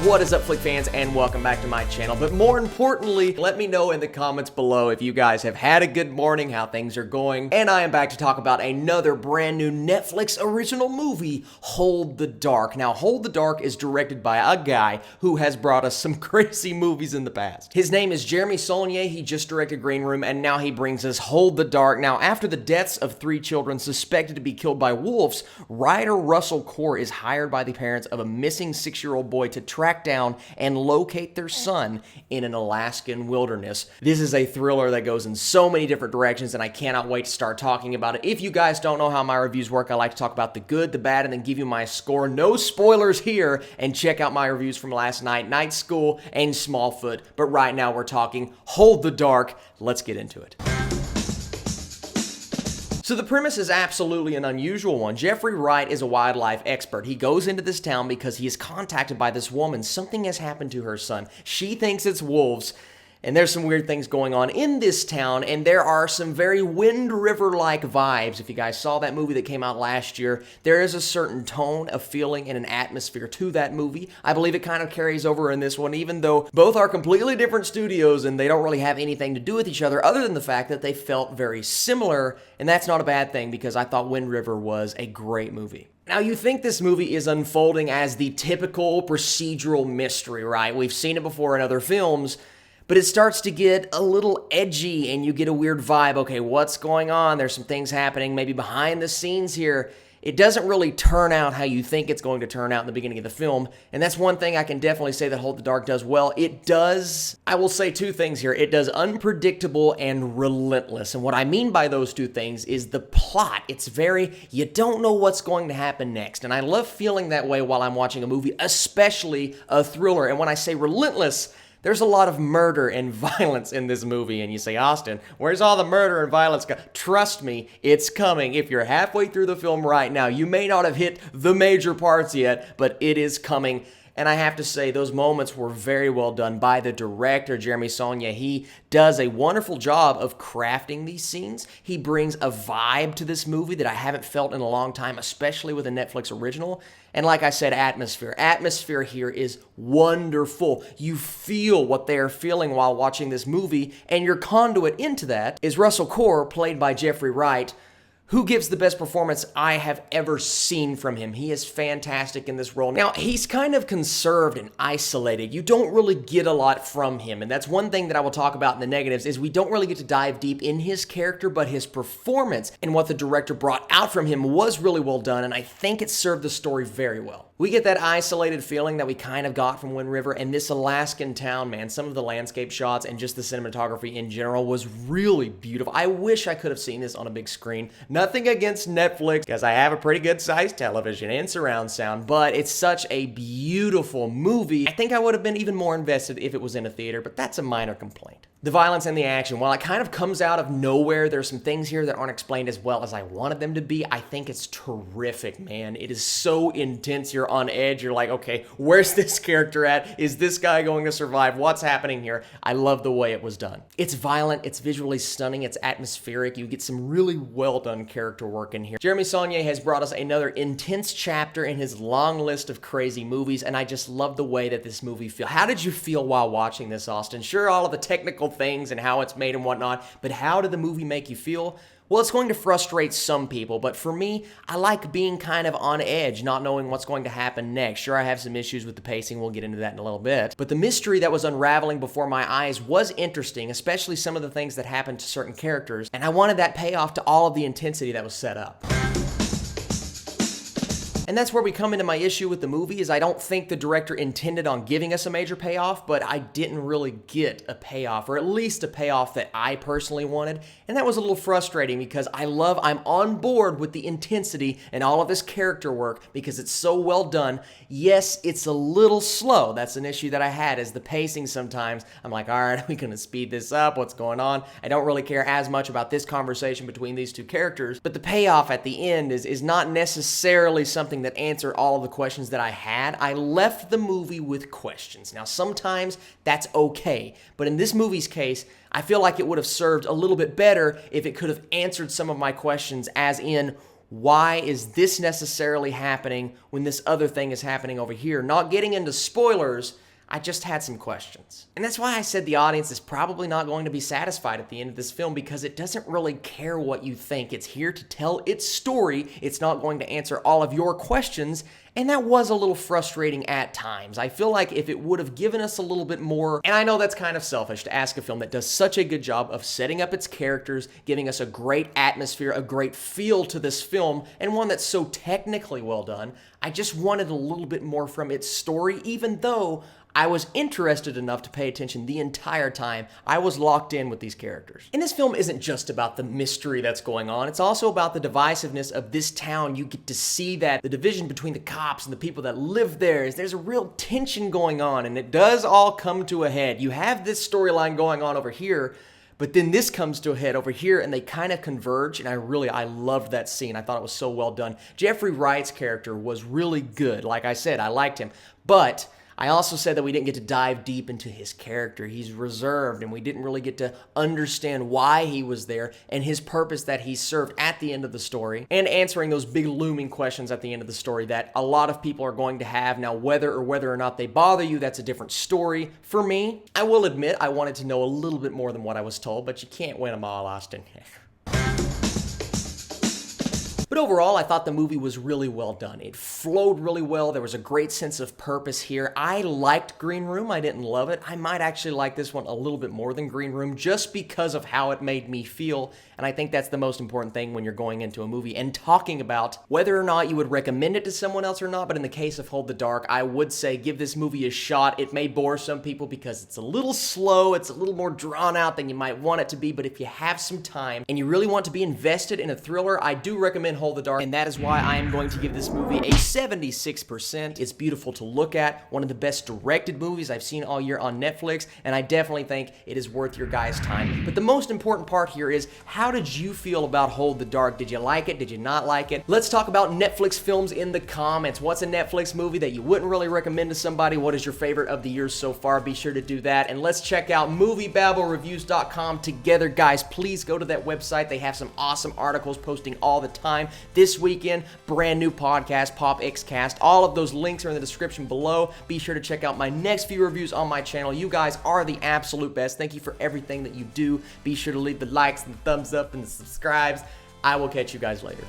What is up, Flick fans, and welcome back to my channel. But more importantly, let me know in the comments below if you guys have had a good morning, how things are going. And I am back to talk about another brand new Netflix original movie, Hold the Dark. Now, Hold the Dark is directed by a guy who has brought us some crazy movies in the past. His name is Jeremy Saulnier. He just directed Green Room, and now he brings us Hold the Dark. Now, after the deaths of 3 children suspected to be killed by wolves, writer Russell Core is hired by the parents of a missing 6-year-old boy to track down and locate their son in an Alaskan wilderness. This is a thriller that goes in so many different directions, and I cannot wait to start talking about it. If you guys don't know how my reviews work, I like to talk about the good, the bad, and then give you my score. No spoilers here, and check out my reviews from last night, Night School, and Smallfoot. But right now we're talking Hold the Dark. Let's get into it. So the premise is absolutely an unusual one. Jeffrey Wright is a wildlife expert. He goes into this town because he is contacted by this woman. Something has happened to her son. She thinks it's wolves, and there's some weird things going on in this town, and there are some very Wind River-like vibes. If you guys saw that movie that came out last year, there is a certain tone, a feeling, and an atmosphere to that movie. I believe it kind of carries over in this one, even though both are completely different studios and they don't really have anything to do with each other other than the fact that they felt very similar, and that's not a bad thing because I thought Wind River was a great movie. Now, you think this movie is unfolding as the typical procedural mystery, right? We've seen it before in other films, but it starts to get a little edgy and you get a weird vibe. Okay, what's going on? There's some things happening maybe behind the scenes here. It doesn't really turn out how you think it's going to turn out in the beginning of the film, and that's one thing I can definitely say that Hold the Dark does well. It does, I will say 2 things here. It does unpredictable and relentless, and what I mean by those 2 things is the plot. It's very, you don't know what's going to happen next, and I love feeling that way while I'm watching a movie, especially a thriller. And when I say relentless, there's a lot of murder and violence in this movie, and you say, Austin, where's all the murder and violence? Trust me, it's coming. If you're halfway through the film right now, you may not have hit the major parts yet, but it is coming. And I have to say, those moments were very well done by the director, Jeremy Saulnier. He does a wonderful job of crafting these scenes. He brings a vibe to this movie that I haven't felt in a long time, especially with a Netflix original. And like I said, atmosphere. Atmosphere here is wonderful. You feel what they're feeling while watching this movie, and your conduit into that is Russell Core, played by Jeffrey Wright, who gives the best performance I have ever seen from him. He is fantastic in this role. Now, he's kind of conserved and isolated. You don't really get a lot from him, and that's one thing that I will talk about in the negatives, is we don't really get to dive deep in his character, but his performance and what the director brought out from him was really well done, and I think it served the story very well. We get that isolated feeling that we kind of got from Wind River, and this Alaskan town, man, some of the landscape shots and just the cinematography in general was really beautiful. I wish I could have seen this on a big screen. Nothing against Netflix, because I have a pretty good sized television and surround sound, but it's such a beautiful movie. I think I would have been even more invested if it was in a theater, but that's a minor complaint. The violence and the action, while it kind of comes out of nowhere, there's some things here that aren't explained as well as I wanted them to be. I think it's terrific, man. It is so intense. You're on edge. You're like, okay, where's this character at? Is this guy going to survive? What's happening here? I love the way it was done. It's violent. It's visually stunning. It's atmospheric. You get some really well done character work in here. Jeremy Saulnier has brought us another intense chapter in his long list of crazy movies, and I just love the way that this movie feels. How did you feel while watching this, Austin? Sure, all of the technical things and how it's made and whatnot, but how did the movie make you feel? Well, it's going to frustrate some people, but for me, I like being kind of on edge, not knowing what's going to happen next. Sure, I have some issues with the pacing. We'll get into that in a little bit. But the mystery that was unraveling before my eyes was interesting, especially some of the things that happened to certain characters, and I wanted that payoff to all of the intensity that was set up. And that's where we come into my issue with the movie, is I don't think the director intended on giving us a major payoff, but I didn't really get a payoff, or at least a payoff that I personally wanted, and that was a little frustrating because I'm on board with the intensity and all of this character work because it's so well done. Yes, it's a little slow. That's an issue that I had, is the pacing sometimes. I'm like, all right, are we gonna speed this up? What's going on? I don't really care as much about this conversation between these 2 characters, but the payoff at the end is not necessarily something that answered all of the questions that I had. I left the movie with questions. Now, sometimes that's okay, but in this movie's case, I feel like it would have served a little bit better if it could have answered some of my questions, as in, why is this necessarily happening when this other thing is happening over here? Not getting into spoilers, I just had some questions. And that's why I said the audience is probably not going to be satisfied at the end of this film, because it doesn't really care what you think. It's here to tell its story. It's not going to answer all of your questions. And that was a little frustrating at times. I feel like if it would have given us a little bit more, and I know that's kind of selfish to ask a film that does such a good job of setting up its characters, giving us a great atmosphere, a great feel to this film, and one that's so technically well done. I just wanted a little bit more from its story, even though I was interested enough to pay attention the entire time. I was locked in with these characters. And this film isn't just about the mystery that's going on. It's also about the divisiveness of this town. You get to see that the division between the cops and the people that live there is there's a real tension going on, and it does all come to a head. You have this storyline going on over here, but then this comes to a head over here, and they kind of converge, and I loved that scene. I thought it was so well done. Jeffrey Wright's character was really good. Like I said, I liked him, but I also said that we didn't get to dive deep into his character. He's reserved, and we didn't really get to understand why he was there and his purpose that he served at the end of the story, and answering those big looming questions at the end of the story that a lot of people are going to have. Now, whether or not they bother you, that's a different story. For me, I will admit I wanted to know a little bit more than what I was told, but you can't win them all, Austin. But overall, I thought the movie was really well done. It flowed really well. There was a great sense of purpose here. I liked Green Room. I didn't love it. I might actually like this one a little bit more than Green Room just because of how it made me feel. And I think that's the most important thing when you're going into a movie and talking about whether or not you would recommend it to someone else or not. But in the case of Hold the Dark, I would say give this movie a shot. It may bore some people because it's a little slow. It's a little more drawn out than you might want it to be. But if you have some time and you really want to be invested in a thriller, I do recommend Hold the Dark. And that is why I am going to give this movie a 76%. It's beautiful to look at. One of the best directed movies I've seen all year on Netflix. And I definitely think it is worth your guys' time. But the most important part here is, how did you feel about Hold the Dark? Did you like it? Did you not like it? Let's talk about Netflix films in the comments. What's a Netflix movie that you wouldn't really recommend to somebody? What is your favorite of the year so far? Be sure to do that. And let's check out MovieBabbleReviews.com together, guys. Please go to that website. They have some awesome articles posting all the time. This weekend, brand new podcast, Pop Xcast. All of those links are in the description below. Be sure to check out my next few reviews on my channel. You guys are the absolute best. Thank you for everything that you do. Be sure to leave the likes and the thumbs up and the subscribes. I will catch you guys later.